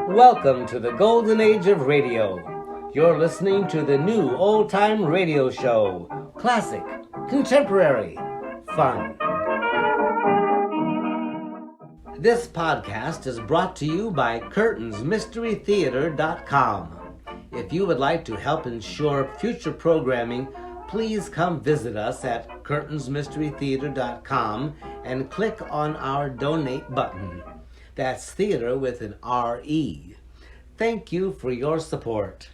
Welcome to the golden age of radio. You're listening to the new old-time radio show. Classic, contemporary, fun. This podcast is brought to you by curtainsmysterytheater.com. If you would like to help ensure future programming, please come visit us at curtainsmysterytheater.com and click on our donate button. That's theater with an R-E. Thank you for your support.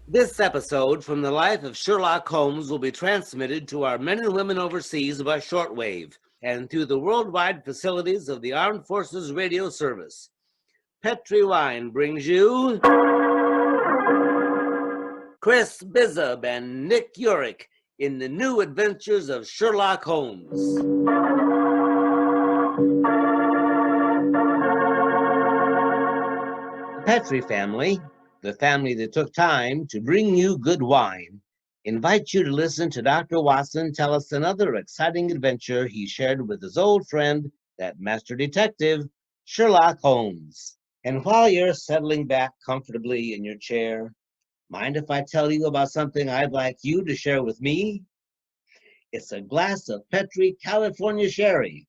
This episode from the life of Sherlock Holmes will be transmitted to our men and women overseas by shortwave and through the worldwide facilities of the Armed Forces Radio Service. Petri Wine brings you Chris Bizub and Nick Urich in the new adventures of Sherlock Holmes. The Petri family, the family that took time to bring you good wine, invite you to listen to Dr. Watson tell us another exciting adventure he shared with his old friend, that master detective, Sherlock Holmes. And while you're settling back comfortably in your chair, mind if I tell you about something I'd like you to share with me? It's a glass of Petri California Sherry.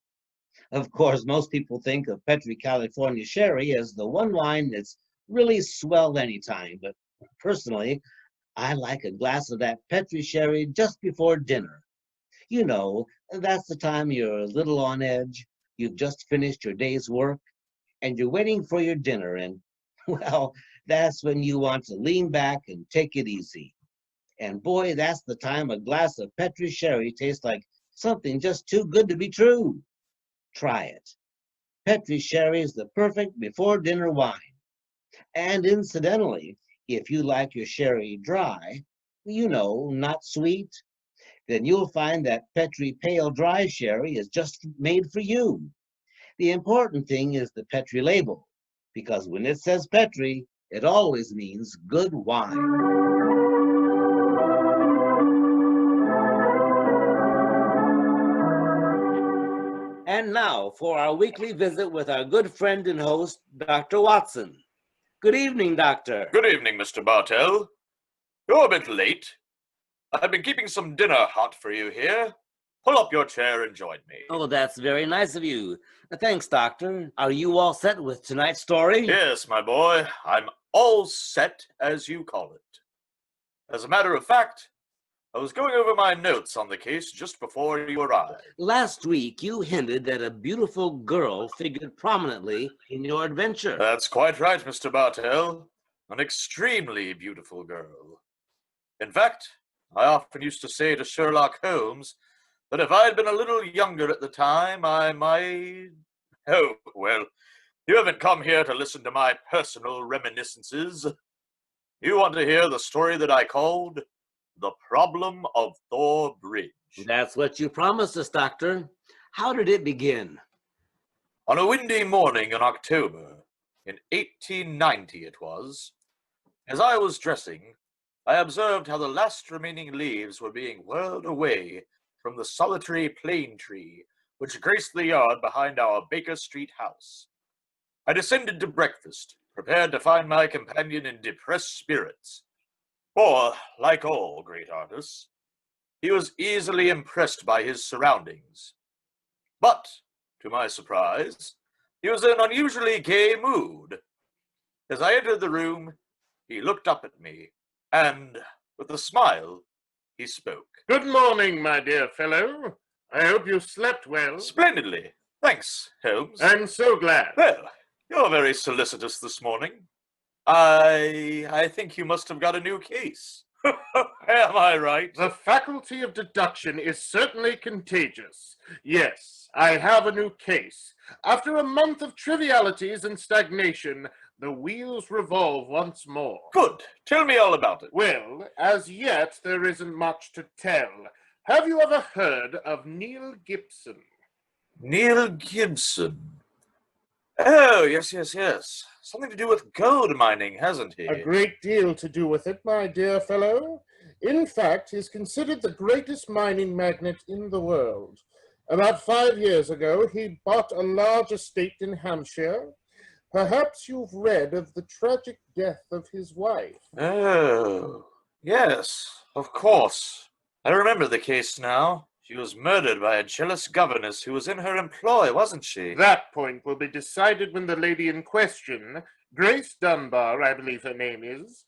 Of course, most people think of Petri California Sherry as the one wine that's really swell anytime, but personally, I like a glass of that Petri Sherry just before dinner. You know, that's the time you're a little on edge, you've just finished your day's work, and you're waiting for your dinner, and, well, that's when you want to lean back and take it easy. And boy, that's the time a glass of Petri Sherry tastes like something just too good to be true. Try it. Petri Sherry is the perfect before-dinner wine. And incidentally, if you like your sherry dry, you know, not sweet, then you'll find that Petri Pale Dry Sherry is just made for you. The important thing is the Petri label, because when it says Petri, it always means good wine. And now for our weekly visit with our good friend and host, Dr. Watson. Good evening, Doctor. Good evening, Mr. Bartell. You're a bit late. I've been keeping some dinner hot for you here. Pull up your chair and join me. Oh, that's very nice of you. Thanks, Doctor. Are you all set with tonight's story? Yes, my boy. I'm all set, as you call it. As a matter of fact, I was going over my notes on the case just before you arrived. Last week, you hinted that a beautiful girl figured prominently in your adventure. That's quite right, Mr. Bartell. An extremely beautiful girl. In fact, I often used to say to Sherlock Holmes that if I had been a little younger at the time, I might... Oh, well, you haven't come here to listen to my personal reminiscences. You want to hear the story that I called The Problem of Thor Bridge. That's what you promised us, Doctor. How did it begin? On a windy morning in October, in 1890 it was, as I was dressing, I observed how the last remaining leaves were being whirled away from the solitary plane tree which graced the yard behind our Baker Street house. I descended to breakfast, prepared to find my companion in depressed spirits. For, like all great artists, he was easily impressed by his surroundings. But, to my surprise, he was in an unusually gay mood. As I entered the room, he looked up at me, and, with a smile, he spoke. Good morning, my dear fellow. I hope you slept well. Splendidly. Thanks, Holmes. I'm so glad. Well, you're very solicitous this morning. I think you must have got a new case. Am I right? The faculty of deduction is certainly contagious. Yes, I have a new case. After a month of trivialities and stagnation, the wheels revolve once more. Good. Tell me all about it. Well, as yet, there isn't much to tell. Have you ever heard of Neil Gibson? Neil Gibson. Oh, yes. Something to do with gold mining, hasn't he? A great deal to do with it, my dear fellow. In fact, he's considered the greatest mining magnate in the world. About 5 years ago, he bought a large estate in Hampshire. Perhaps you've read of the tragic death of his wife. Oh, yes, of course. I remember the case now. She was murdered by a jealous governess who was in her employ, wasn't she? That point will be decided when the lady in question, Grace Dunbar, I believe her name is,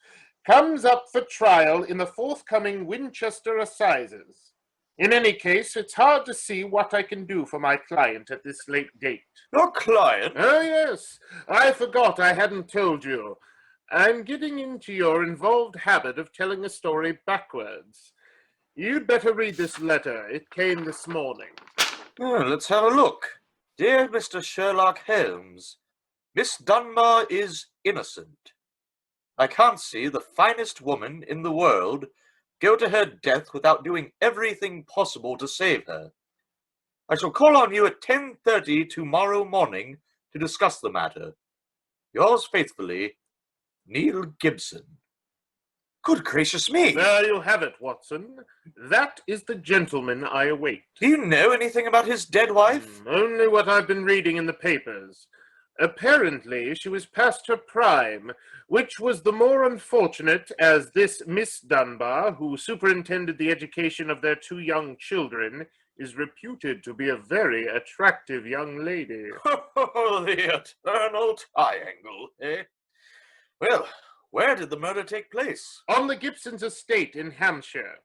comes up for trial in the forthcoming Winchester Assizes. In any case, it's hard to see what I can do for my client at this late date. Your client? Oh, yes. I forgot I hadn't told you. I'm getting into your involved habit of telling a story backwards. You'd better read this letter. It came this morning. Oh, let's have a look. Dear Mr. Sherlock Holmes, Miss Dunbar is innocent. I can't see the finest woman in the world go to her death without doing everything possible to save her. I shall call on you at 10:30 tomorrow morning to discuss the matter. Yours faithfully, Neil Gibson. Good gracious me! There you have it, Watson. That is the gentleman I await. Do you know anything about his dead wife? Only what I've been reading in the papers. Apparently, she was past her prime, which was the more unfortunate as this Miss Dunbar, who superintended the education of their 2 young children, is reputed to be a very attractive young lady. Oh, the eternal triangle, eh? Well, where did the murder take place? On the Gibson's estate in Hampshire.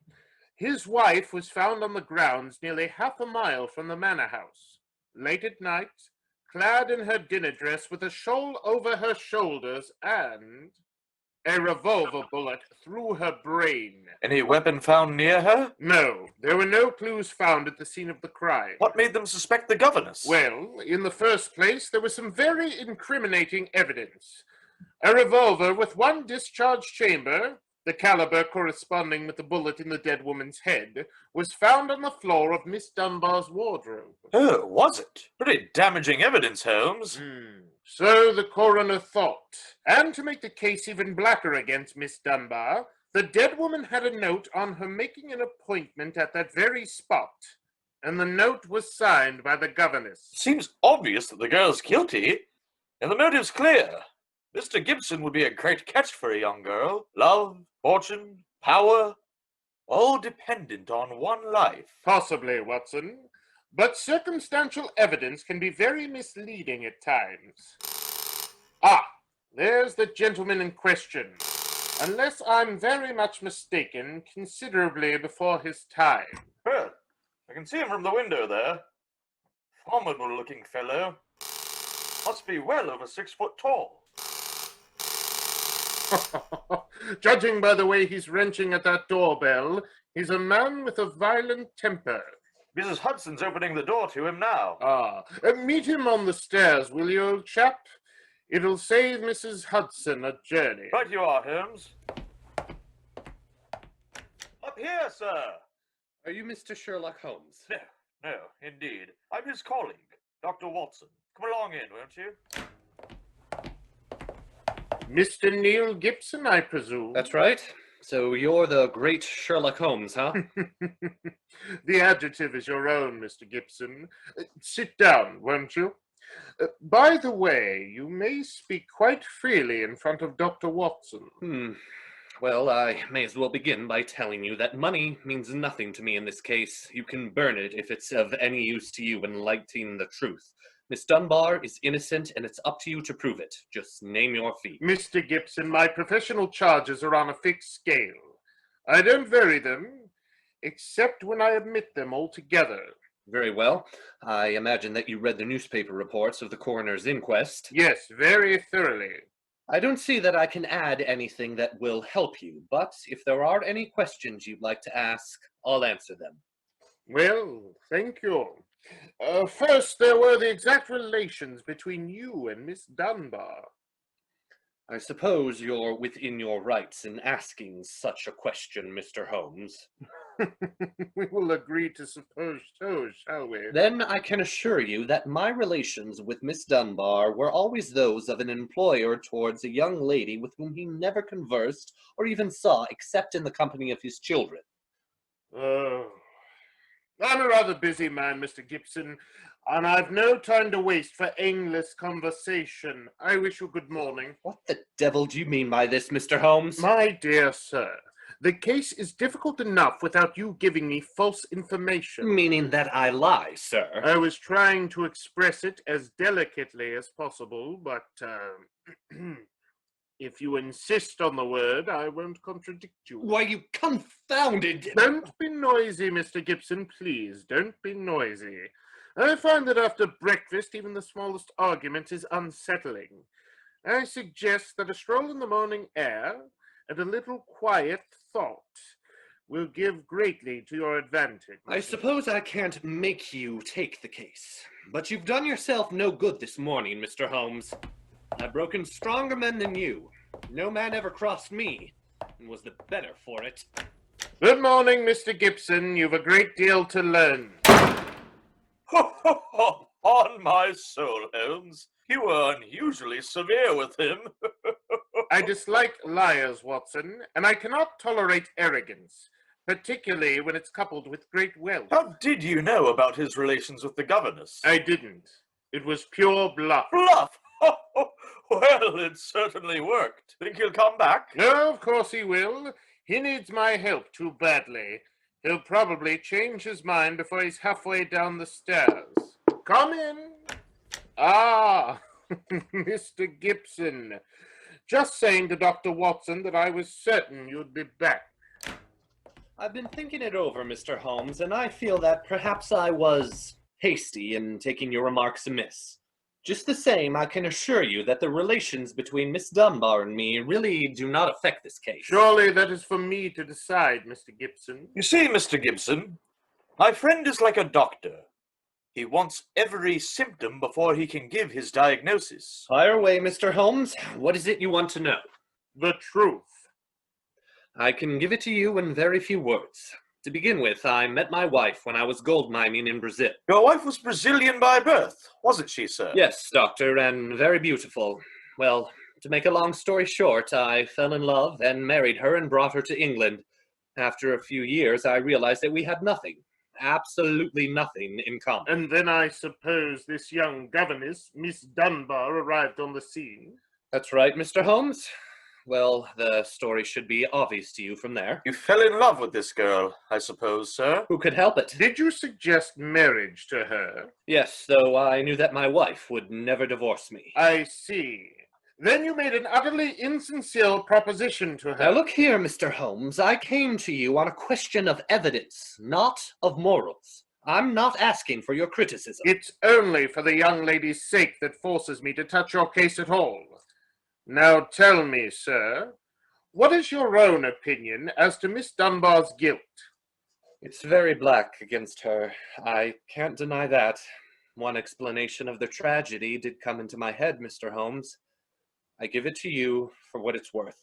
His wife was found on the grounds nearly half a mile from the manor house. Late at night, clad in her dinner dress with a shawl over her shoulders and a revolver bullet through her brain. Any weapon found near her? No, there were no clues found at the scene of the crime. What made them suspect the governess? Well, in the first place, there was some very incriminating evidence. A revolver with 1 discharge chamber, the caliber corresponding with the bullet in the dead woman's head, was found on the floor of Miss Dunbar's wardrobe. Oh, was it? Pretty damaging evidence, Holmes. So the coroner thought. And to make the case even blacker against Miss Dunbar, the dead woman had a note on her making an appointment at that very spot, and the note was signed by the governess. Seems obvious that the girl's guilty, and the motive's clear. Mr. Gibson would be a great catch for a young girl. Love, fortune, power, all dependent on one life. Possibly, Watson. But circumstantial evidence can be very misleading at times. Ah, there's the gentleman in question. Unless I'm very much mistaken, considerably before his time. Well, I can see him from the window there. Formidable-looking fellow. Must be well over 6 foot tall. Judging by the way he's wrenching at that doorbell, he's a man with a violent temper. Mrs. Hudson's opening the door to him now. Meet him on the stairs, will you, old chap? It'll save Mrs. Hudson a journey. Right you are, Holmes. Up here, sir. Are you Mr. Sherlock Holmes? No, indeed. I'm his colleague, Dr. Watson. Come along in, won't you? Mr. Neil Gibson, I presume. That's right. So you're the great Sherlock Holmes, huh? The adjective is your own, Mr. Gibson. Sit down, won't you? By the way, you may speak quite freely in front of Dr. Watson. Well, I may as well begin by telling you that money means nothing to me in this case. You can burn it if it's of any use to you in lighting the truth. Miss Dunbar is innocent, and it's up to you to prove it. Just name your fee. Mr. Gibson, my professional charges are on a fixed scale. I don't vary them, except when I omit them altogether. Very well. I imagine that you read the newspaper reports of the coroner's inquest. Yes, very thoroughly. I don't see that I can add anything that will help you, but if there are any questions you'd like to ask, I'll answer them. Well, thank you. First, there were the exact relations between you and Miss Dunbar. I suppose you're within your rights in asking such a question, Mr. Holmes. We will agree to suppose so, shall we? Then I can assure you that my relations with Miss Dunbar were always those of an employer towards a young lady with whom he never conversed or even saw except in the company of his children. Oh, I'm a rather busy man, Mr. Gibson, and I've no time to waste for aimless conversation. I wish you good morning. What the devil do you mean by this, Mr. Holmes? My dear sir, the case is difficult enough without you giving me false information. Meaning that I lie, sir. I was trying to express it as delicately as possible, but if you insist on the word, I won't contradict you. Why, you confounded... Don't be noisy, Mr. Gibson, please. Don't be noisy. I find that after breakfast, even the smallest argument is unsettling. I suggest that a stroll in the morning air and a little quiet thought will give greatly to your advantage. I suppose I can't make you take the case, but you've done yourself no good this morning, Mr. Holmes. I've broken stronger men than you. No man ever crossed me, and was the better for it. Good morning, Mr. Gibson. You've a great deal to learn. Ho, ho, ho! On my soul, Holmes. You were unusually severe with him. I dislike liars, Watson, and I cannot tolerate arrogance, particularly when it's coupled with great wealth. How did you know about his relations with the governess? I didn't. It was pure bluff. Bluff! Well, it certainly worked. Think he'll come back? No, of course he will. He needs my help too badly. He'll probably change his mind before he's halfway down the stairs. Come in. Ah, Mr. Gibson. Just saying to Dr. Watson that I was certain you'd be back. I've been thinking it over, Mr. Holmes, and I feel that perhaps I was hasty in taking your remarks amiss. Just the same, I can assure you that the relations between Miss Dunbar and me really do not affect this case. Surely that is for me to decide, Mr. Gibson. You see, Mr. Gibson, my friend is like a doctor. He wants every symptom before he can give his diagnosis. Fire away, Mr. Holmes. What is it you want to know? The truth. I can give it to you in very few words. To begin with, I met my wife when I was gold mining in Brazil. Your wife was Brazilian by birth, wasn't she, sir? Yes, doctor, and very beautiful. Well, to make a long story short, I fell in love and married her and brought her to England. After a few years, I realized that we had nothing, absolutely nothing in common. And then I suppose this young governess, Miss Dunbar, arrived on the scene. That's right, Mr. Holmes. Well, the story should be obvious to you from there. You fell in love with this girl, I suppose, sir? Who could help it? Did you suggest marriage to her? Yes, though I knew that my wife would never divorce me. I see. Then you made an utterly insincere proposition to her. Now look here, Mr. Holmes, I came to you on a question of evidence, not of morals. I'm not asking for your criticism. It's only for the young lady's sake that forces me to touch your case at all. Now tell me, sir, what is your own opinion as to Miss Dunbar's guilt? It's very black against her. I can't deny that. One explanation of the tragedy did come into my head, Mr. Holmes. I give it to you for what it's worth.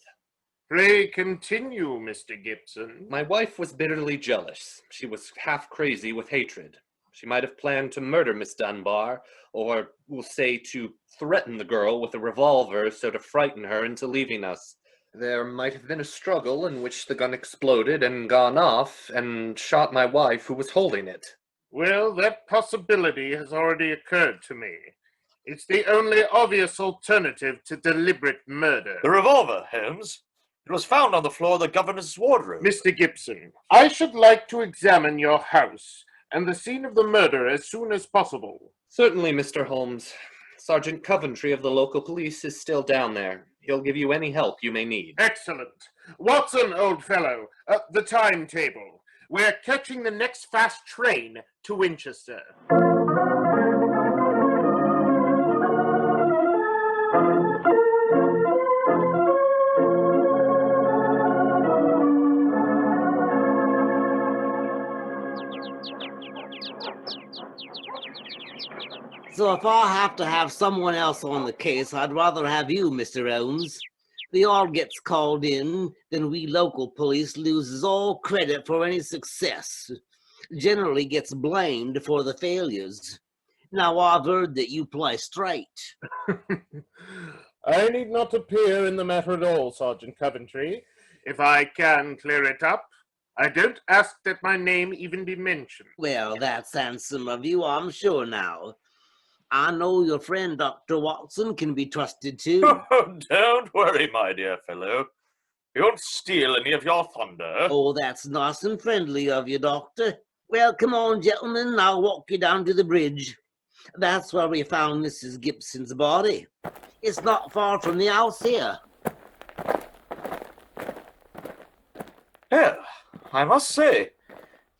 Pray continue, Mr. Gibson. My wife was bitterly jealous. She was half crazy with hatred. She might have planned to murder Miss Dunbar, or we'll say to threaten the girl with a revolver so to frighten her into leaving us. There might have been a struggle in which the gun exploded and gone off and shot my wife who was holding it. Well, that possibility has already occurred to me. It's the only obvious alternative to deliberate murder. The revolver, Holmes. It was found on the floor of the governor's wardrobe. Mr. Gibson, I should like to examine your house and the scene of the murder as soon as possible. Certainly, Mr. Holmes. Sergeant Coventry of the local police is still down there. He'll give you any help you may need. Excellent. Watson, old fellow, the timetable. We're catching the next fast train to Winchester. So if I have to have someone else on the case, I'd rather have you, Mr. Holmes. The all gets called in, then we local police loses all credit for any success. Generally gets blamed for the failures. Now I've heard that you play straight. I need not appear in the matter at all, Sergeant Coventry. If I can clear it up, I don't ask that my name even be mentioned. Well, that's handsome of you, I'm sure now. I know your friend Dr. Watson can be trusted too. Don't worry, my dear fellow. He won't steal any of your thunder. Oh, that's nice and friendly of you, Doctor. Well, come on, gentlemen, I'll walk you down to the bridge. That's where we found Mrs. Gibson's body. It's not far from the house here. Well, I must say,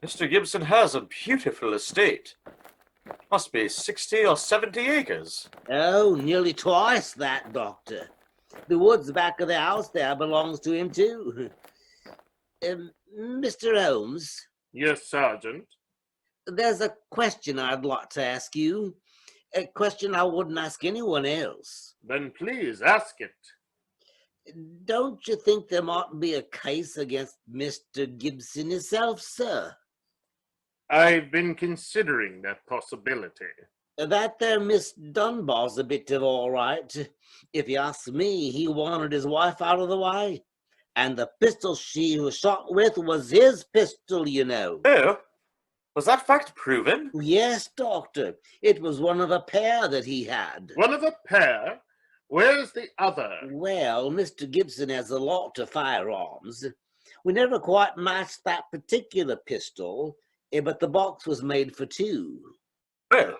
Mr. Gibson has a beautiful estate. Must be 60 or 70 acres. Oh, nearly twice that, Doctor. The woods back of the house there belongs to him, too. Mr. Holmes, Yes, Sergeant. there's a question I'd like to ask you. A question I wouldn't ask anyone else. Then please ask it. Don't you think there might be a case against Mr. Gibson himself, sir? I've been considering that possibility. That there Miss Dunbar's a bit of all right. If you ask me, he wanted his wife out of the way. And the pistol she was shot with was his pistol, you know. Oh, was that fact proven? Yes, Doctor. It was one of a pair that he had. One of a pair? Where's the other? Well, Mr. Gibson has a lot of firearms. We never quite matched that particular pistol, but the box was made for two. Well,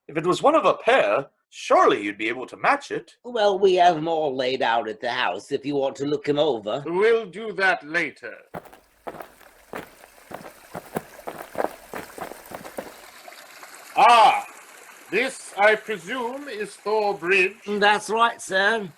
if it was one of a pair, surely you'd be able to match it. Well, we have them all laid out at the house if you want to look them over. We'll do that later. Ah, this, I presume, is Thor Bridge. That's right, sir.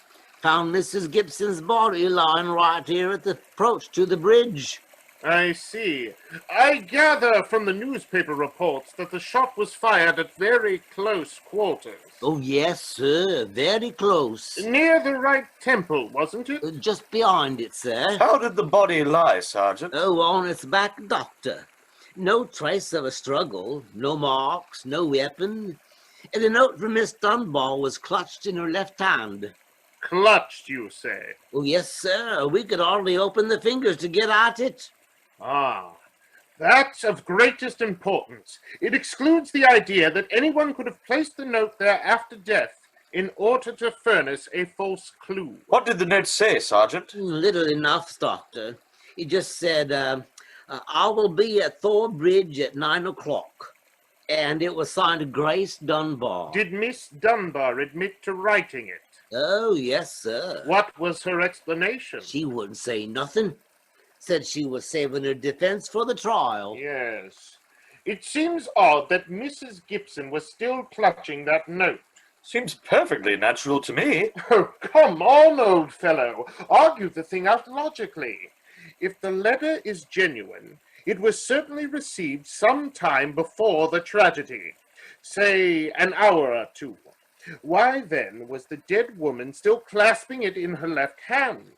Found Mrs. Gibson's body lying right here at the approach to the bridge. I see. I gather from the newspaper reports that the shot was fired at very close quarters. Oh, yes, sir. Very close. Near the right temple, wasn't it? Just behind it, sir. How did the body lie, Sergeant? Oh, on its back, Doctor. No trace of a struggle, no marks, no weapon. And the note from Miss Dunbar was clutched in her left hand. Clutched, you say? Oh, yes, sir. We could hardly open the fingers to get at it. Ah, that's of greatest importance. It excludes the idea that anyone could have placed the note there after death in order to furnish a false clue. What did the note say, Sergeant? Little enough, Doctor. He just said, I will be at Thor Bridge at 9 o'clock. And it was signed Grace Dunbar. Did Miss Dunbar admit to writing it? Oh, yes, sir. What was her explanation? She wouldn't say nothing. Said she was saving her defense for the trial. Yes. It seems odd that Mrs. Gibson was still clutching that note. Seems perfectly natural to me. Oh, come on, old fellow. Argue the thing out logically. If the letter is genuine, it was certainly received some time before the tragedy, say an hour or two. Why then was the dead woman still clasping it in her left hand?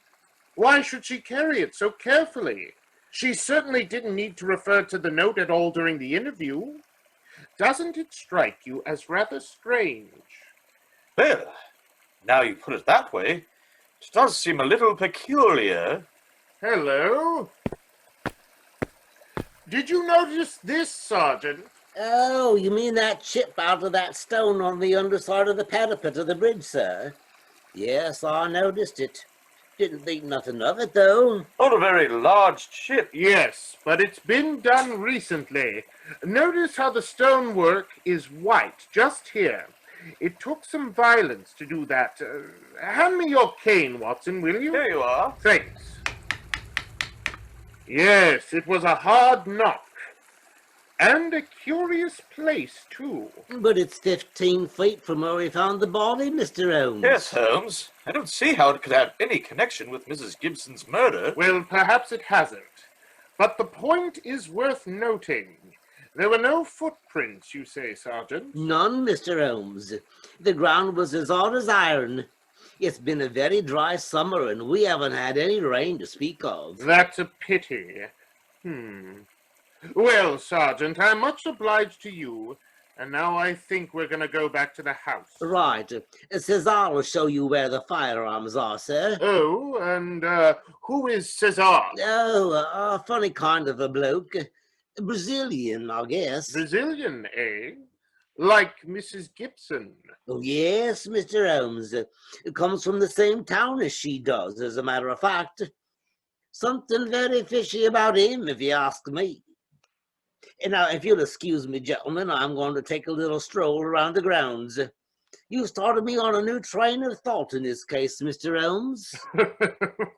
Why should she carry it so carefully? She certainly didn't need to refer to the note at all during the interview. Doesn't it strike you as rather strange? Well, now you put it that way, it does seem a little peculiar. Hello? Did you notice this, Sergeant? Oh, you mean that chip out of that stone on the underside of the parapet of the bridge, sir? Yes, I noticed it. Didn't think nothing of it, though. Not a very large chip. Yes, but it's been done recently. Notice how the stonework is white, just here. It took some violence to do that. Hand me your cane, Watson, will you? Here you are. Thanks. Yes, it was a hard knock. And a curious place, too. But it's 15 feet from where we found the body, Mr. Holmes. Yes, Holmes. I don't see how it could have any connection with Mrs. Gibson's murder. Well, perhaps it hasn't. But the point is worth noting. There were no footprints, you say, Sergeant? None, Mr. Holmes. The ground was as hard as iron. It's been a very dry summer, and we haven't had any rain to speak of. That's a pity. Well, Sergeant, I'm much obliged to you. And now I think we're going to go back to the house. Right. Cesar will show you where the firearms are, sir. Oh, and who is Cesar? Oh, a funny kind of a bloke. Brazilian, I guess. Brazilian, eh? Like Mrs. Gibson. Oh, yes, Mr. Holmes. Comes from the same town as she does, as a matter of fact. Something very fishy about him, if you ask me. And now, if you'll excuse me, gentlemen, I'm going to take a little stroll around the grounds. You started me on a new train of thought in this case, Mr. Holmes.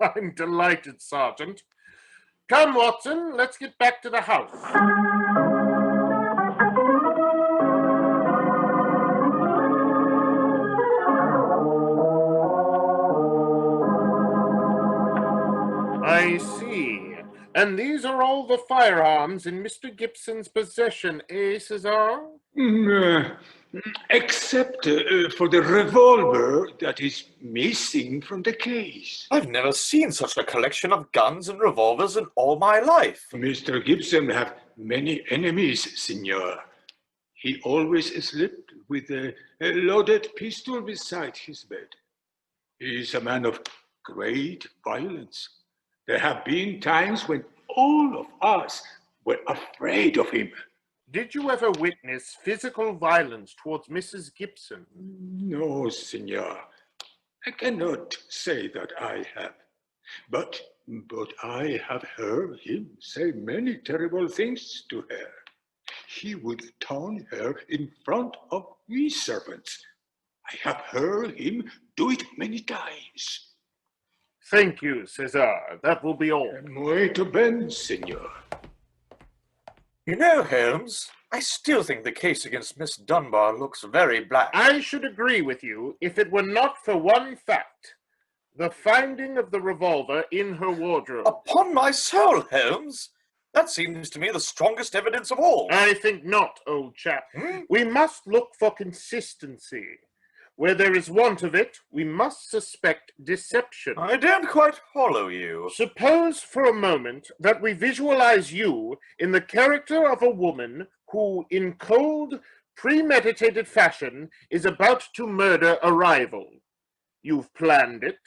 I'm delighted, Sergeant. Come, Watson, let's get back to the house. I see. And these are all the firearms in Mr. Gibson's possession, eh, Cesar? Except for the revolver that is missing from the case. I've never seen such a collection of guns and revolvers in all my life. Mr. Gibson have many enemies, senor. He always slept with a loaded pistol beside his bed. He is a man of great violence. There have been times when all of us were afraid of him. Did you ever witness physical violence towards Mrs. Gibson? No, senor. I cannot say that I have. But I have heard him say many terrible things to her. He would taunt her in front of we servants. I have heard him do it many times. Thank you, Cesar. That will be all. Muito bem, senor. You know, Holmes, I still think the case against Miss Dunbar looks very black. I should agree with you if it were not for one fact. The finding of the revolver in her wardrobe. Upon my soul, Holmes, that seems to me the strongest evidence of all. I think not, old chap. We must look for consistency. Where there is want of it, we must suspect deception. I don't quite follow you. Suppose for a moment that we visualize you in the character of a woman who, in cold, premeditated fashion, is about to murder a rival. You've planned it.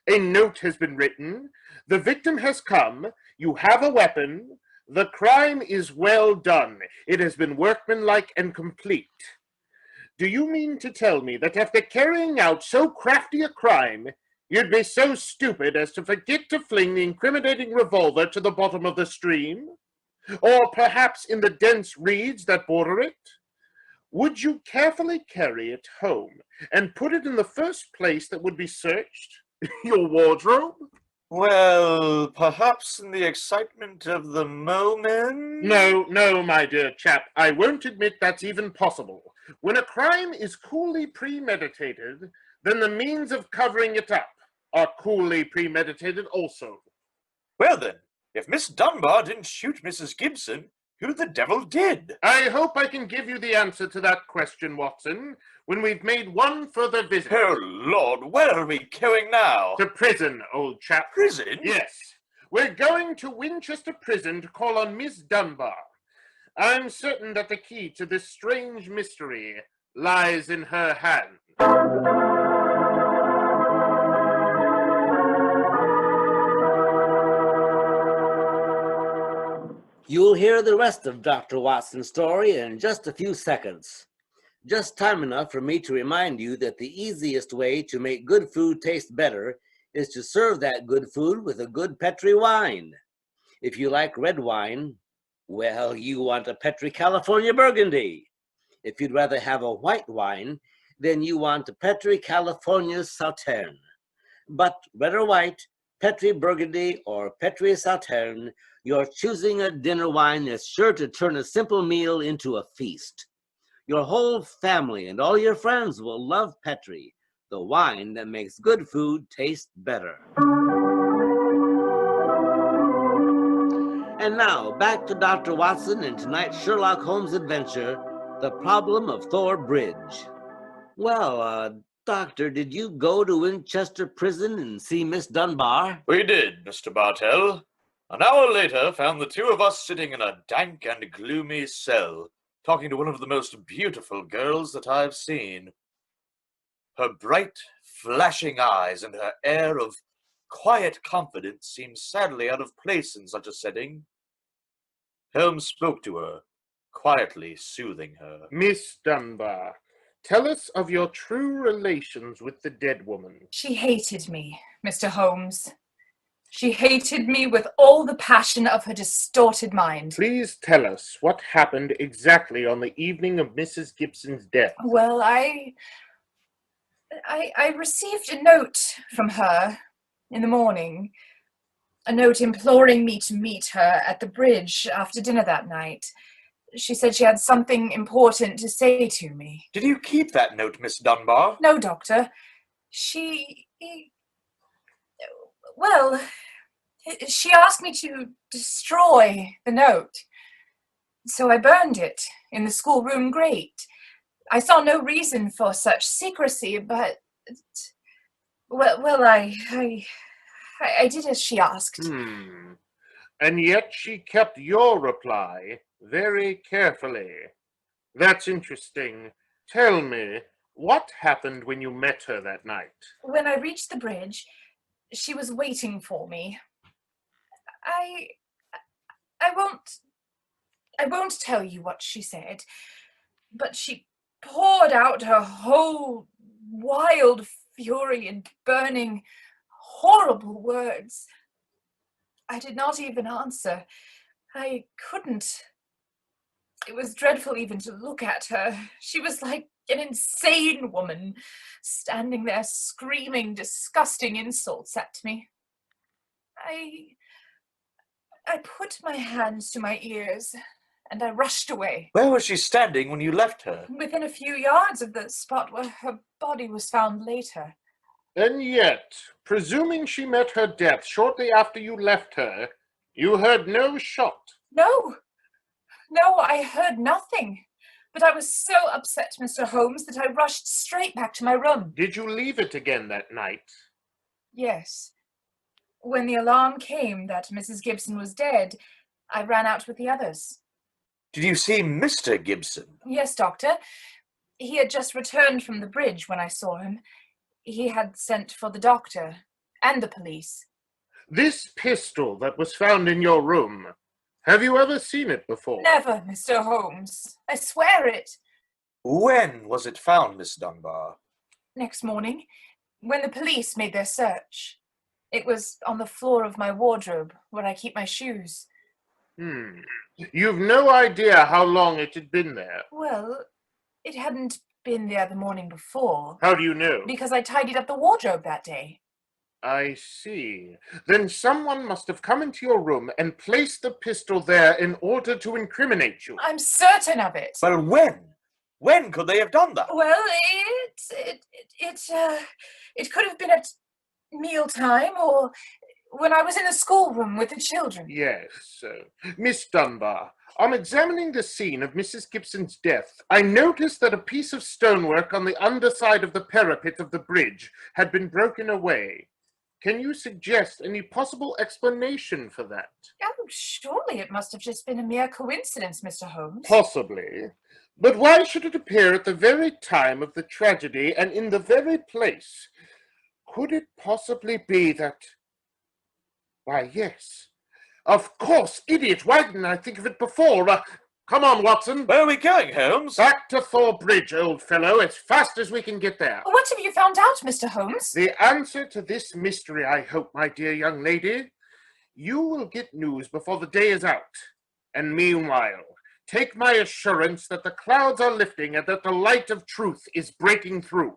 A note has been written. The victim has come. You have a weapon. The crime is well done. It has been workmanlike and complete. Do you mean to tell me that after carrying out so crafty a crime, you'd be so stupid as to forget to fling the incriminating revolver to the bottom of the stream? Or perhaps in the dense reeds that border it? Would you carefully carry it home and put it in the first place that would be searched? Your wardrobe? Well, perhaps in the excitement of the moment? No, my dear chap, I won't admit that's even possible. When a crime is coolly premeditated, then the means of covering it up are coolly premeditated also. Well then, if Miss Dunbar didn't shoot Mrs. Gibson, who the devil did? I hope I can give you the answer to that question, Watson, when we've made one further visit. Oh, Lord, where are we going now? To prison, old chap. Prison? Yes. We're going to Winchester Prison to call on Miss Dunbar. I'm certain that the key to this strange mystery lies in her hand. You'll hear the rest of Dr. Watson's story in just a few seconds. Just time enough for me to remind you that the easiest way to make good food taste better is to serve that good food with a good Petri wine. If you like red wine, well, you want a Petri California Burgundy. If you'd rather have a white wine, then you want a Petri California Sauterne. But red or white, Petri Burgundy or Petri Sauterne, you're choosing a dinner wine that's sure to turn a simple meal into a feast. Your whole family and all your friends will love Petri, the wine that makes good food taste better. And now, back to Dr. Watson and tonight's Sherlock Holmes adventure, The Problem of Thor Bridge. Well, Doctor, did you go to Winchester Prison and see Miss Dunbar? We did, Mr. Bartell. An hour later found the two of us sitting in a dank and gloomy cell, talking to one of the most beautiful girls that I've seen. Her bright, flashing eyes and her air of quiet confidence seemed sadly out of place in such a setting. Holmes spoke to her, quietly soothing her. Miss Dunbar, tell us of your true relations with the dead woman. She hated me, Mr. Holmes. She hated me with all the passion of her distorted mind. Please tell us what happened exactly on the evening of Mrs. Gibson's death. Well, I received a note from her in the morning. A note imploring me to meet her at the bridge after dinner that night. She said she had something important to say to me. Did you keep that note, Miss Dunbar? No, Doctor. Well, she asked me to destroy the note. So I burned it in the schoolroom grate. I saw no reason for such secrecy, but... Well, I did as she asked. And yet she kept your reply very carefully. That's interesting. Tell me, what happened when you met her that night? When I reached the bridge, she was waiting for me. I won't tell you what she said, but she poured out her whole wild fury in burning, horrible words. I did not even answer. I couldn't. It was dreadful even to look at her. She was like an insane woman, standing there screaming disgusting insults at me. I put my hands to my ears, and I rushed away. Where was she standing when you left her? Within a few yards of the spot where her body was found later. And yet, presuming she met her death shortly after you left her, you heard no shot. No, I heard nothing. But I was so upset, Mr. Holmes, that I rushed straight back to my room. Did you leave it again that night? Yes. When the alarm came that Mrs. Gibson was dead, I ran out with the others. Did you see Mr. Gibson? Yes, Doctor. He had just returned from the bridge when I saw him. He had sent for the doctor and the police. This pistol that was found in your room, have you ever seen it before? Never, Mr. Holmes. I swear it. When was it found, Miss Dunbar? Next morning, when the police made their search. It was on the floor of my wardrobe, where I keep my shoes. You've no idea how long it had been there? Well, it hadn't been there the morning before. How do you know? Because I tidied up the wardrobe that day. I see. Then someone must have come into your room and placed the pistol there in order to incriminate you. I'm certain of it. Well, when? When could they have done that? Well, it could have been at mealtime or when I was in the schoolroom with the children. Yes. Miss Dunbar, on examining the scene of Mrs. Gibson's death, I noticed that a piece of stonework on the underside of the parapet of the bridge had been broken away. Can you suggest any possible explanation for that? Oh, surely it must have just been a mere coincidence, Mr. Holmes. Possibly. But why should it appear at the very time of the tragedy and in the very place? Could it possibly be that... Why, yes. Of course, idiot. Why didn't I think of it before? Come on, Watson. Where are we going, Holmes? Back to Thor Bridge, old fellow, as fast as we can get there. What have you found out, Mr. Holmes? The answer to this mystery, I hope, my dear young lady. You will get news before the day is out. And meanwhile, take my assurance that the clouds are lifting and that the light of truth is breaking through.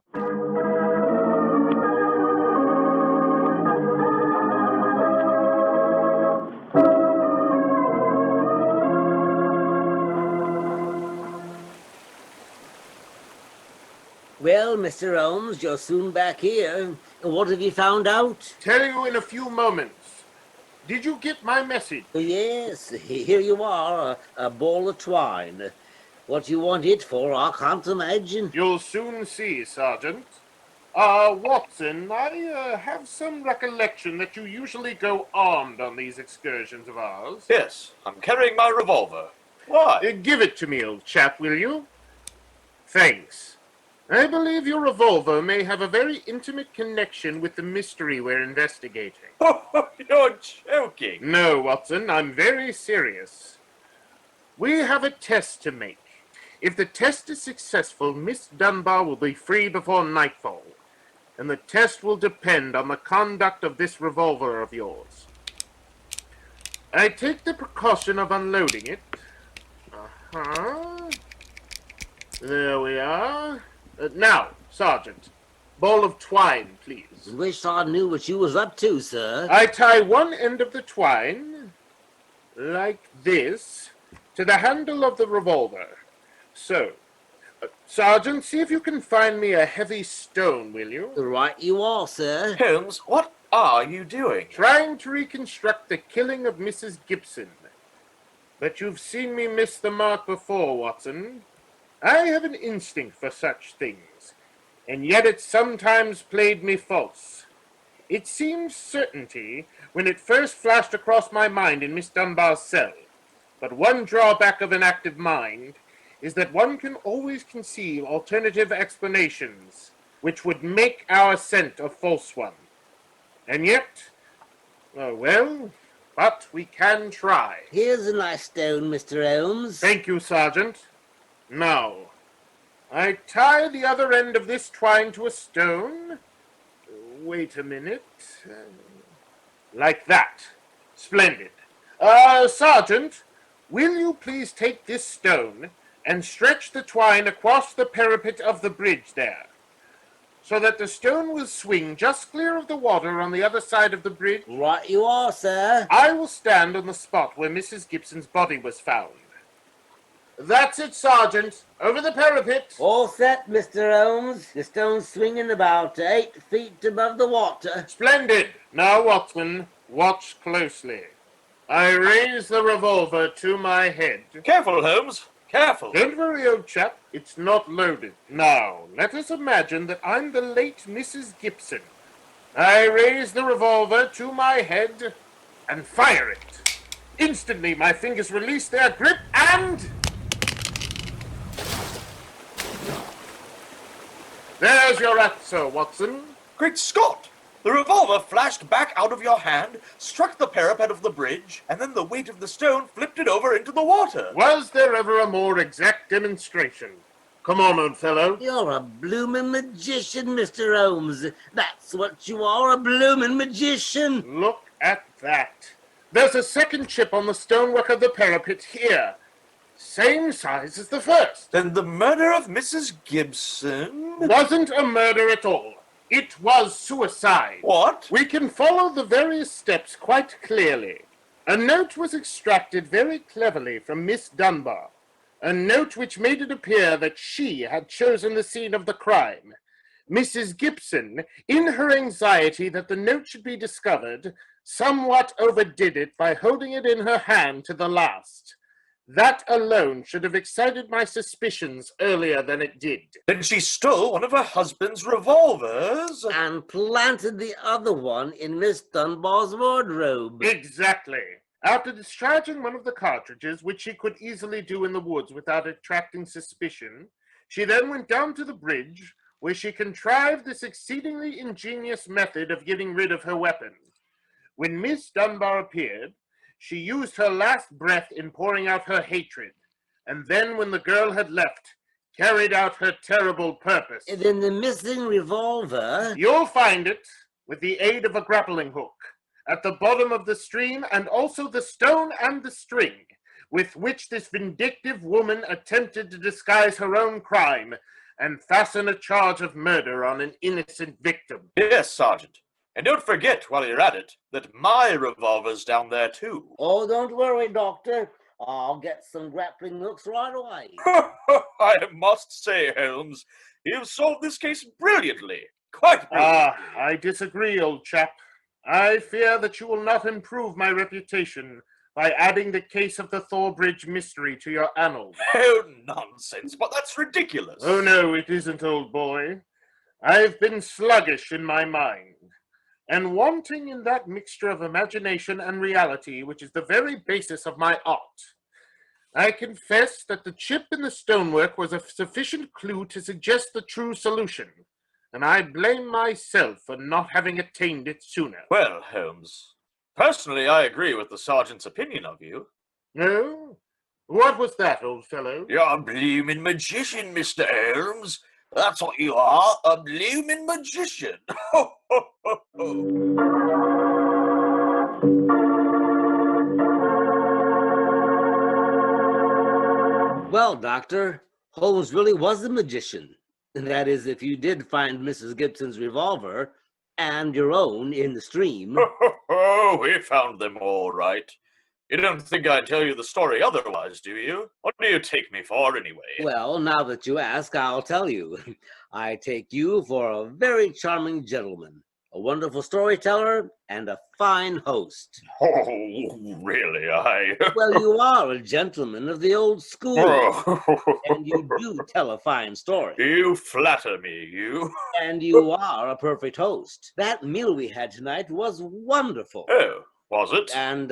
Well, Mr. Holmes, you're soon back here. What have you found out? Tell you in a few moments. Did you get my message? Yes, here you are, a ball of twine. What you want it for, I can't imagine. You'll soon see, Sergeant. Watson, I have some recollection that you usually go armed on these excursions of ours. Yes, I'm carrying my revolver. Why? Give it to me, old chap, will you? Thanks. I believe your revolver may have a very intimate connection with the mystery we're investigating. You're joking. No, Watson, I'm very serious. We have a test to make. If the test is successful, Miss Dunbar will be free before nightfall, and the test will depend on the conduct of this revolver of yours. I take the precaution of unloading it. There we are. Now, Sergeant, ball of twine, please. Wish I knew what you was up to, sir. I tie one end of the twine, like this, to the handle of the revolver. So, Sergeant, see if you can find me a heavy stone, will you? Right you are, sir. Holmes, what are you doing? Trying to reconstruct the killing of Mrs. Gibson. But you've seen me miss the mark before, Watson. I have an instinct for such things, and yet it sometimes played me false. It seemed certainty when it first flashed across my mind in Miss Dunbar's cell. But one drawback of an active mind is that one can always conceive alternative explanations which would make our scent a false one. And yet, oh well, but we can try. Here's a nice stone, Mr. Holmes. Thank you, Sergeant. Now, I tie the other end of this twine to a stone. Wait a minute. Like that. Splendid. Sergeant, will you please take this stone and stretch the twine across the parapet of the bridge there, so that the stone will swing just clear of the water on the other side of the bridge? Right you are, sir. I will stand on the spot where Mrs. Gibson's body was found. That's it, Sergeant. Over the parapet. All set, Mr. Holmes. The stone's swinging about 8 feet above the water. Splendid. Now, Watson, watch closely. I raise the revolver to my head. Careful, Holmes. Careful. Don't worry, old chap. It's not loaded. Now, let us imagine that I'm the late Mrs. Gibson. I raise the revolver to my head and fire it. Instantly, my fingers release their grip and... there's your answer, Watson. Great Scott! The revolver flashed back out of your hand, struck the parapet of the bridge, and then the weight of the stone flipped it over into the water. Was there ever a more exact demonstration? Come on, old fellow. You're a bloomin' magician, Mr. Holmes. That's what you are, a bloomin' magician. Look at that. There's a second chip on the stonework of the parapet here. Same size as the first. Then the murder of Mrs. Gibson... Wasn't a murder at all. It was suicide. What? We can follow the various steps quite clearly. A note was extracted very cleverly from Miss Dunbar. A note which made it appear that she had chosen the scene of the crime. Mrs. Gibson, in her anxiety that the note should be discovered, somewhat overdid it by holding it in her hand to the last. That alone should have excited my suspicions earlier than it did. Then she stole one of her husband's revolvers. And planted the other one in Miss Dunbar's wardrobe. Exactly. After discharging one of the cartridges, which she could easily do in the woods without attracting suspicion, she then went down to the bridge, where she contrived this exceedingly ingenious method of getting rid of her weapon. When Miss Dunbar appeared, she used her last breath in pouring out her hatred, and then, when the girl had left, carried out her terrible purpose. And then the missing revolver... You'll find it, with the aid of a grappling hook, at the bottom of the stream, and also the stone and the string, with which this vindictive woman attempted to disguise her own crime, and fasten a charge of murder on an innocent victim. Yes, Sergeant. And don't forget, while you're at it, that my revolver's down there, too. Oh, don't worry, Doctor. I'll get some grappling hooks right away. I must say, Holmes, you've solved this case brilliantly. Quite brilliantly. I disagree, old chap. I fear that you will not improve my reputation by adding the case of the Thor Bridge mystery to your annals. Oh, nonsense, but that's ridiculous. Oh, no, it isn't, old boy. I've been sluggish in my mind, and wanting in that mixture of imagination and reality which is the very basis of my art. I confess that the chip in the stonework was a sufficient clue to suggest the true solution, and I blame myself for not having attained it sooner. Well, Holmes, personally I agree with the sergeant's opinion of you. Oh? What was that, old fellow? You're a bloomin' magician, Mr. Holmes. That's what you are, a bloomin' magician. Ho, ho, ho, ho. Well, Doctor, Holmes really was a magician. That is, if you did find Mrs. Gibson's revolver and your own in the stream. Ho, ho, ho. We found them all right. You don't think I'd tell you the story otherwise, do you? What do you take me for, anyway? Well, now that you ask, I'll tell you. I take you for a very charming gentleman, a wonderful storyteller, and a fine host. Oh, really, Well, you are a gentleman of the old school, and you do tell a fine story. You flatter me, you. And you are a perfect host. That meal we had tonight was wonderful. Oh, was it? And,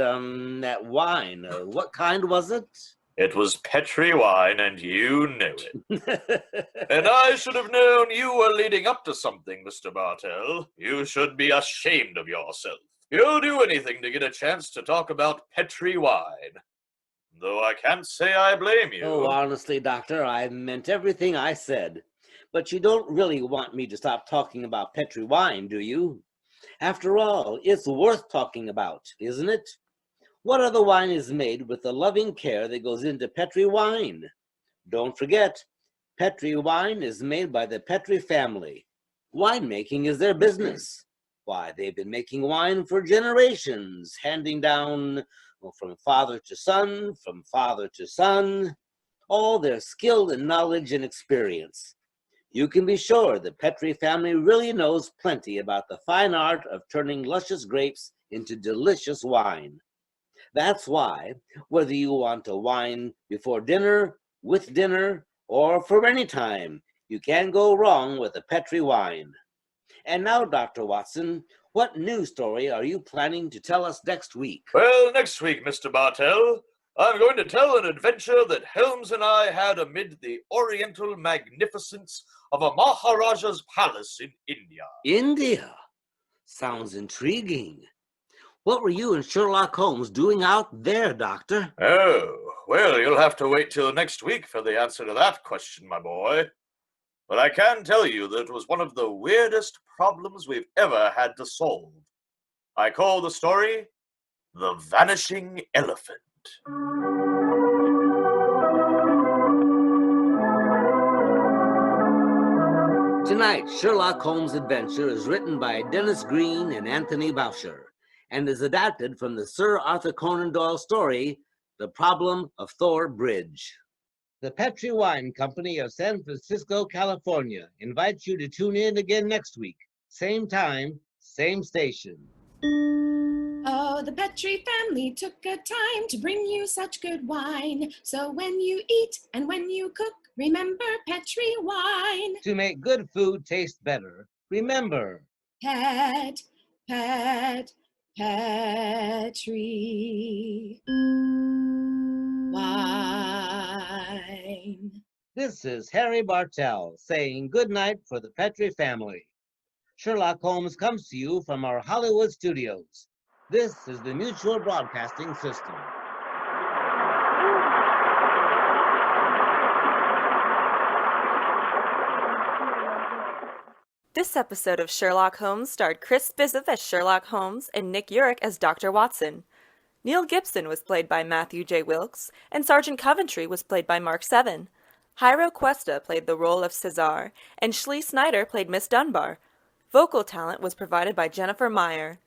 that wine, what kind was it? It was Petri wine, and you knew it. And I should have known you were leading up to something, Mr. Bartell. You should be ashamed of yourself. You'll do anything to get a chance to talk about Petri wine. Though I can't say I blame you. Oh, honestly, Doctor, I meant everything I said. But you don't really want me to stop talking about Petri wine, do you? After all, it's worth talking about, isn't it? What other wine is made with the loving care that goes into Petri wine? Don't forget, Petri wine is made by the Petri family. Winemaking is their business. Why, they've been making wine for generations, handing down from father to son, from father to son, all their skill and knowledge and experience. You can be sure the Petri family really knows plenty about the fine art of turning luscious grapes into delicious wine. That's why, whether you want a wine before dinner, with dinner, or for any time, you can't go wrong with a Petri wine. And now, Dr. Watson, what news story are you planning to tell us next week? Well, next week, Mr. Bartell, I'm going to tell an adventure that Holmes and I had amid the oriental magnificence of a Maharaja's palace in India. India? Sounds intriguing. What were you and Sherlock Holmes doing out there, Doctor? Oh, well, you'll have to wait till next week for the answer to that question, my boy. But I can tell you that it was one of the weirdest problems we've ever had to solve. I call the story The Vanishing Elephant. Tonight, Sherlock Holmes' adventure is written by Dennis Green and Anthony Boucher and is adapted from the Sir Arthur Conan Doyle story, The Problem of Thor Bridge. The Petri Wine Company of San Francisco, California invites you to tune in again next week. Same time, same station. Oh, the Petri family took a time to bring you such good wine. So when you eat and when you cook, remember Petri wine. To make good food taste better, remember Petri wine. This is Harry Bartell saying good night for the Petri family. Sherlock Holmes comes to you from our Hollywood studios. This is the Mutual Broadcasting System. This episode of Sherlock Holmes starred Chris Bizzov as Sherlock Holmes and Nick Urich as Dr. Watson. Neil Gibson was played by Matthew J. Wilkes, and Sergeant Coventry was played by Mark Seven. Jairo Cuesta played the role of Cesar, and Shlee Snyder played Miss Dunbar. Vocal talent was provided by Jennifer Meyer.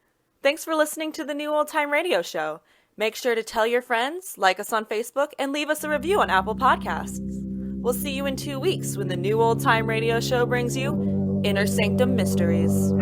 Thanks for listening to the New Old Time Radio Show. Make sure to tell your friends, like us on Facebook, and leave us a review on Apple Podcasts. We'll see you in 2 weeks when the New Old Time Radio Show brings you Inner Sanctum Mysteries.